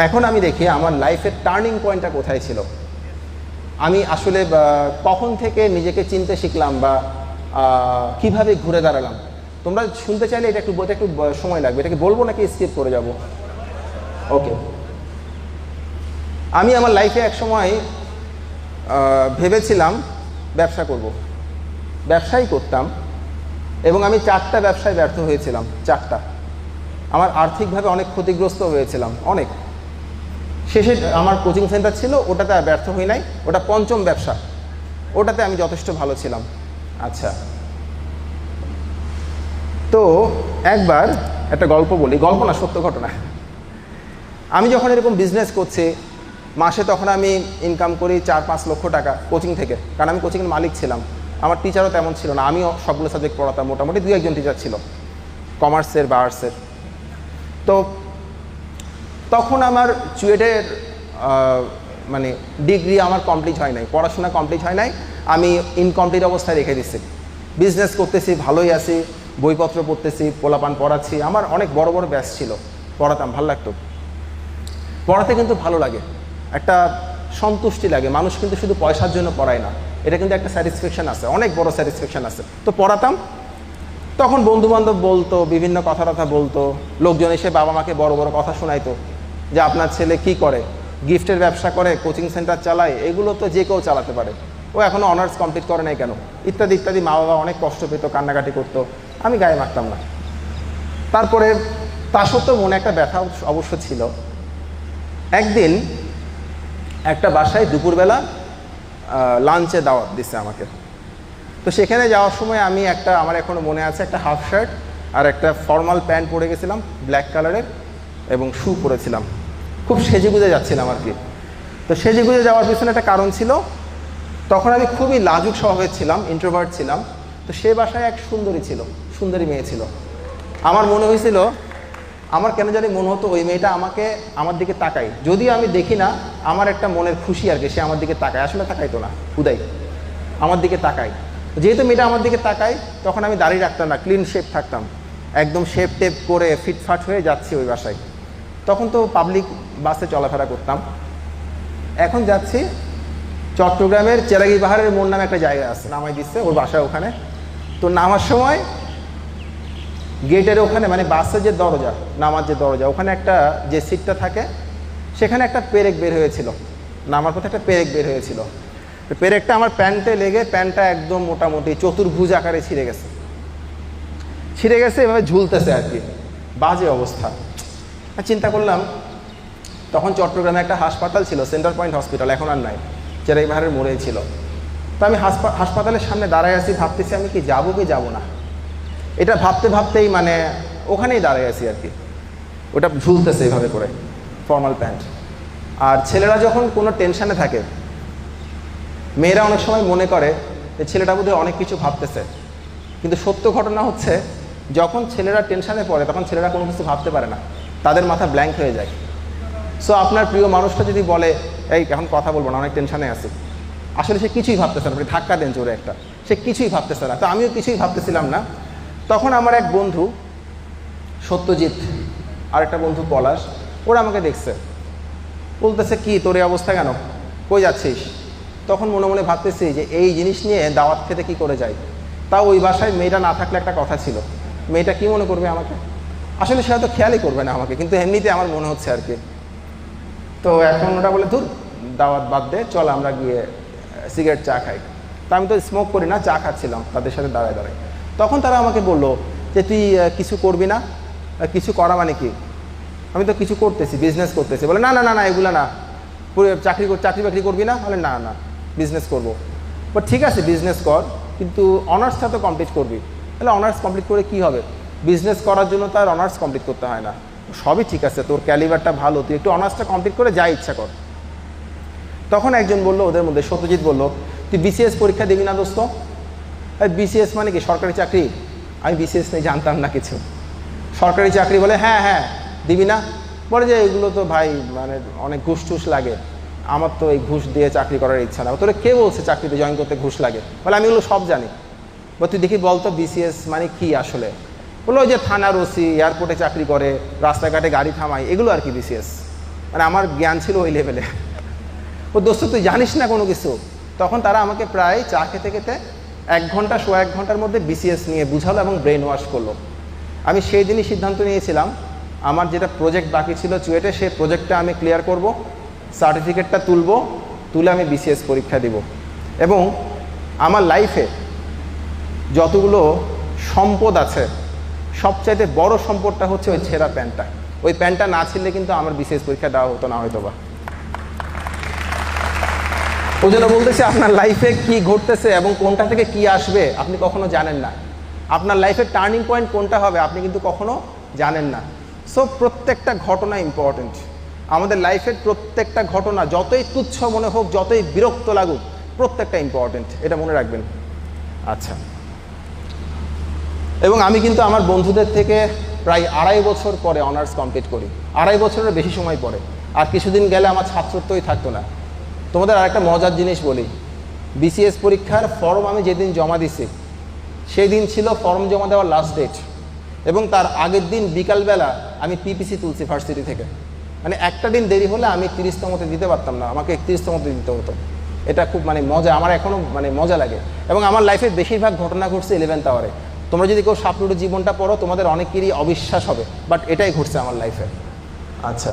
এখন আমি দেখি আমার লাইফের টার্নিং পয়েন্টটা কোথায় ছিল, আমি আসলে কখন থেকে নিজেকে চিনতে শিখলাম বা কিভাবে ঘুরে দাঁড়ালাম। তোমরা শুনতে চাইলে এটা একটু বলতে একটু সময় লাগবে, এটাকে বলবো নাকি স্কিপ করে যাব? ওকে। আমি আমার লাইফে এক সময় ভেবেছিলাম ব্যবসা করব, ব্যবসাই করতাম, এবং আমি 4টা ব্যবসায় ব্যর্থ হয়েছিলাম, 4টা। আমার আর্থিকভাবে অনেক ক্ষতিগ্রস্ত হয়েছিলাম, অনেক। শেষে আমার কোচিং সেন্টার ছিল, ওটাতে ব্যর্থ হই নাই, ওটা 5ম ব্যবসা, ওটাতে আমি যথেষ্ট ভালো ছিলাম। আচ্ছা, তো একবার একটা গল্প বলি, গল্প না, সত্য ঘটনা। আমি যখন এরকম বিজনেস করছি, মাসে তখন আমি ইনকাম করি 4-5 লক্ষ টাকা কোচিং থেকে, কারণ আমি কোচিংয়ের মালিক ছিলাম। আমার টিচারও তেমন ছিল না, আমিও সবগুলো সাবজেক্ট পড়াতাম, মোটামুটি 2-1 টিচার ছিল কমার্সের বা আর্টসের। তো তখন আমার চুয়েটের মানে ডিগ্রি আমার কমপ্লিট হয় নাই, পড়াশোনা কমপ্লিট হয় নাই, আমি ইনকমপ্লিট অবস্থায় রেখে দিচ্ছি। বিজনেস করতেছি, ভালোই আছি, বইপত্র পড়তেছি, পোলাপান পড়াচ্ছি, আমার অনেক বড় বড় ব্যাচ ছিল, পড়াতাম, ভালো লাগতো পড়াতে, কিন্তু ভালো লাগে, একটা সন্তুষ্টি লাগে। মানুষ কিন্তু শুধু পয়সার জন্য পড়ায় না, এটা কিন্তু একটা স্যাটিসফ্যাকশান আছে, অনেক বড় স্যাটিসফ্যাকশান আছে। তো পড়াতাম, তখন বন্ধুবান্ধব বলতো, বিভিন্ন কথা বলতো, লোকজন এসে বাবা মাকে বড় বড় কথা শোনাইতো যে আপনার ছেলে কি করে, গিফটের ব্যবসা করে, কোচিং সেন্টার চালায়, এগুলো তো যে কেউ চালাতে পারে, ও এখনও অনার্স কমপ্লিট করে নাই কেন, ইত্যাদি ইত্যাদি। মা বাবা অনেক কষ্ট পেত, কান্নাকাটি করতো, আমি গায়ে মারতাম না। তারপরে তা সত্ত্বেও মনে একটা ব্যথা অবশ্য ছিল। একদিন একটা বাসায় দুপুরবেলা লাঞ্চে দাওয়াত দিচ্ছে আমাকে। তো সেখানে যাওয়ার সময় আমি আমার এখনও মনে আছে, একটা হাফ শার্ট আর একটা ফর্মাল প্যান্ট পরে গেছিলাম ব্ল্যাক কালারের, এবং শু পরেছিলাম, খুব সেজেগুজে যাচ্ছিলাম আর কি। তো সেজেগুজে যাওয়ার পিছনে একটা কারণ ছিল, তখন আমি খুবই লাজুক স্বভাবের ছিলাম, ইন্ট্রোভার্ট ছিলাম। তো সে বাসায় এক সুন্দরী মেয়ে ছিল। আমার মনে হয়েছিল, আমার কেন জানি মনে হতো ওই মেয়েটা আমার দিকে তাকাই, যদিও আমি দেখি না, আমার একটা মনের খুশি আর কি, সে আমার দিকে তাকায়, আসলে তাকাইতো না, উদয় আমার দিকে তাকায়। যেহেতু মেয়েটা আমার দিকে তাকায়, তখন আমি দাড়ি রাখতাম না, ক্লিন শেপ থাকতাম, একদম শেপ টেপ করে ফিটফাট হয়ে যাচ্ছি ওই বাসায়। তখন তো পাবলিক বাসে চলাফেরা করতাম। এখন যাচ্ছি চট্টগ্রামের চেরাগি পাহাড়ের মোড় নামে একটা জায়গা আছে, নামাই দিচ্ছে, ওর বাসা ওখানে। তো নামার সময় গেটের ওখানে, মানে বাসের যে দরজা, নামার যে দরজা, ওখানে একটা যে সিটটা থাকে, সেখানে একটা পেরেক বের হয়েছিল, নামার পথে একটা পেরেক বের হয়েছিল। পেরেকটা আমার প্যান্টে লেগে, প্যান্টটা একদম মোটামুটি চতুর্ভুজ আকারে ছিঁড়ে গেছে, এভাবে ঝুলতেছে আর কি, বাজে অবস্থা। চিন্তা করলাম, তখন চট্টগ্রামে একটা হাসপাতাল ছিল, সেন্টার পয়েন্ট হসপিটাল, এখন আর নাই, চেরাগি পাহাড়ের মোড়ে ছিল। তো আমি হাসপাতালের সামনে দাঁড়ায় আছি, ভাবতেছি আমি কি যাবো কি যাবো না, এটা ভাবতেই মানে ওখানেই দাঁড়ায় আছি আর কি, ওটা ঝুলতেছে এইভাবে করে ফর্মাল প্যান্ট। আর ছেলেরা যখন কোনো টেনশানে থাকে, মেয়েরা অনেক সময় মনে করে যে ছেলেটা বোধহয় অনেক কিছু ভাবতেছে, কিন্তু সত্য ঘটনা হচ্ছে, যখন ছেলেরা টেনশানে পড়ে, তখন ছেলেরা কোনো কিছু ভাবতে পারে না, তাদের মাথা ব্ল্যাঙ্ক হয়ে যায়। সো আপনার প্রিয় মানুষটা যদি বলে এই এখন কথা বলবো না, অনেক টেনশানে আছে, আসলে সে কিছুই ভাবতেছে না, আপনি ধাক্কা দেন জোরে একটা, সে কিছুই ভাবতেছে না। তো আমিও কিছুই ভাবতেছিলাম না। তখন আমার এক বন্ধু সত্যজিৎ আর একটা বন্ধু পলাশ, ওরা আমাকে দেখছে, বলতেছে কি তোর এই অবস্থা কেন, কই যাচ্ছিস? তখন মনে মনে ভাবতেছি যে এই জিনিস নিয়ে দাওয়াত খেতে কি করে যাই, তাও ওই বাসায় মেয়েটা না থাকলে একটা কথা ছিল, মেয়েটা কি মনে করবে আমাকে, আসলে সে হয়তো খেয়ালই করবে না আমাকে, কিন্তু এমনিতে আমার মনে হচ্ছে আর কি। তো এখন ওটা বলে ধুর দাওয়াত বাদ দে, চল আমরা গিয়ে সিগারেট চা খাই। তা আমি তো স্মোক করি না, চা খাচ্ছিলাম তাদের সাথে দাঁড়ায়। তখন তারা আমাকে বললো যে তুই কিছু করবি না, কিছু করা মানে কি, আমি তো কিছু করতেছি, বিজনেস করতেছি। বলে না না না না এগুলো না, চাকরি বাকরি করবি না? বলে না না বিজনেস করবো। বাট ঠিক আছে বিজনেস কর, কিন্তু অনার্সটা তো কমপ্লিট করবি। তাহলে অনার্স কমপ্লিট করে কি হবে? বিজনেস করার জন্য তার অনার্স কমপ্লিট করতে হয় না। সবই ঠিক আছে, তোর ক্যালিবারটা ভালো, তুই একটু অনার্সটা কমপ্লিট করে যা ইচ্ছা কর। তখন একজন বললো, ওদের মধ্যে সত্যজিৎ বললো, তুই বিসিএস পরীক্ষা দিবি না দোস্ত? বিসিএস মানে কি, সরকারি চাকরি? আমি বিসিএস নিয়ে জানতাম না কিছু। সরকারি চাকরি? বলে হ্যাঁ হ্যাঁ দিবি না? বলে যে এগুলো তো ভাই মানে অনেক ঘুষ টুস লাগে, আমার তো এই ঘুষ দিয়ে চাকরি করার ইচ্ছা না। তোরা কে বলছে চাকরিতে জয়েন করতে ঘুষ লাগে? বলে আমি এগুলো সব জানি। বা তুই দেখি বলতো বিসিএস মানে কি আসলে? বললো ওই যে থানার ওসি, এয়ারপোর্টে চাকরি করে, রাস্তাঘাটে গাড়ি থামায়, এগুলো আর কি বিসিএস। মানে আমার জ্ঞান ছিল ওই লেভেলে। ও দোস্ত তুই জানিস না কোনো কিছু। তখন তারা আমাকে প্রায় চা খেতে খেতে 1 ঘন্টা 1.5 ঘন্টার মধ্যে বিসিএস নিয়ে বুঝালো এবং ব্রেন ওয়াশ করলো। আমি সেই দিনই সিদ্ধান্ত নিয়েছিলাম আমার যেটা প্রজেক্ট বাকি ছিল চুয়েটে, সেই প্রজেক্টটা আমি ক্লিয়ার করব, সার্টিফিকেটটা তুলে আমি বিসিএস পরীক্ষা দিব। এবং আমার লাইফে যতগুলো সম্পদ আছে সবচাইতে বড় সম্পদটা হচ্ছে ওই ছেঁড়া প্যান্টটা। ওই প্যান্টটা না ছিঁড়লে কিন্তু আমার বিসিএস পরীক্ষা দেওয়া হতো না হয়তো বা। ওই জন্য বলতেছি আপনার লাইফে কি ঘটতেছে এবং কোনটা থেকে কি আসবে আপনি কখনো জানেন না। আপনার লাইফের টার্নিং পয়েন্ট কোনটা হবে আপনি কিন্তু কখনো জানেন না। সো প্রত্যেকটা ঘটনা ইম্পর্টেন্ট। আমাদের লাইফের প্রত্যেকটা ঘটনা যতই তুচ্ছ মনে হোক, যতই বিরক্ত লাগুক, প্রত্যেকটা ইম্পর্টেন্ট, এটা মনে রাখবেন। আচ্ছা, এবং আমি কিন্তু আমার বন্ধুদের থেকে প্রায় 2.5 বছর পরে অনার্স কমপ্লিট করি। 2.5 বছরের বেশি সময় পরে। আর কিছুদিন গেলে আমার ছাত্রত্বই থাকতো না। তোমাদের আরেকটা মজার জিনিস বলি, বিসিএস পরীক্ষার ফর্ম আমি যেদিন জমা দিছি সেই দিন ছিল ফর্ম জমা দেওয়ার লাস্ট ডেট, এবং তার আগের দিন বিকালবেলা আমি পিপিসি তুলছি ভার্সিটি থেকে। মানে একটা দিন দেরি হলে আমি 30তমতে দিতে পারতাম না, আমাকে 31তমতে দিতে হতো। এটা খুব মজা, আমার এখনও মজা লাগে। এবং আমার লাইফের বেশিরভাগ ঘটনা ঘটছে 11th আওয়ারে। তোমরা যদি কেউ স্বপ্নটুর জীবনটা পড়ো তোমাদের অনেকেরই অবিশ্বাস হবে, বাট এটাই ঘটছে আমার লাইফে। আচ্ছা,